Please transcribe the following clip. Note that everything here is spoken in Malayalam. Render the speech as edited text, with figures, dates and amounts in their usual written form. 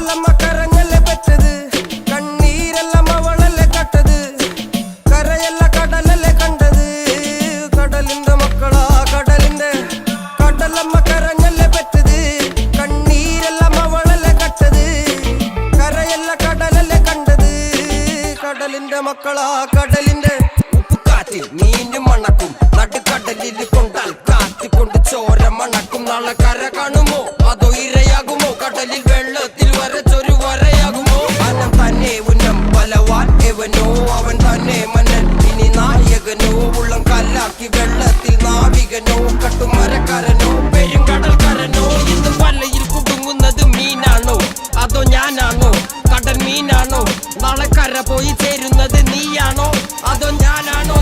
കടലമ്മ കരഞ്ഞല്ലേ പെറ്റത്, കണ്ണീരെല്ലാം അവളല്ലേ കട്ടത്, കരയല്ല കടലല്ലേ കണ്ടത്. കടലിന്റെ മക്കളാ കടലിന്റെ, കടലമ്മ കരഞ്ഞല്ലേ പെറ്റത്, കണ്ണീരെല്ലാം അവളല്ലേ കട്ടത്, കരയല്ല കടലല്ലേ കണ്ടത്. കടലിന്റെ മക്കളാ കടലിന്റെ. ഉപ്പുകാറ്റിൽ മീനും മണക്കും, നടുക്കടലിൽ കൊണ്ടാൽ കാറ്റിക്കൊണ്ട് ചോര മണക്കും. നാളെ കര കാണുമോ അതോ ഇരയാകുമോ, കടലിൽ വെള്ളത്തിൽ വരച്ചൊരു വരയാകുമോ. അനം തന്നെ ഉന്നം ബലവാൻ എവനോ, അവൻ തന്നെ മന്നൻ ഇനി നായകനോ. ഉള്ളം കല്ലാക്കി വെള്ളത്തിൽ നാവികനോ, കട്ടുമരക്കാരനോ പെരുങ്കടൽക്കാരനോ. ഇന്ന് വലയിൽ കുടുങ്ങുന്നത് മീനാണോ അതോ ഞാനാണോ, കടൽ മീനാണോ. നാളെ കര പോയി ചേരുന്നത് നീയാണോ അതോ ഞാനാണോ.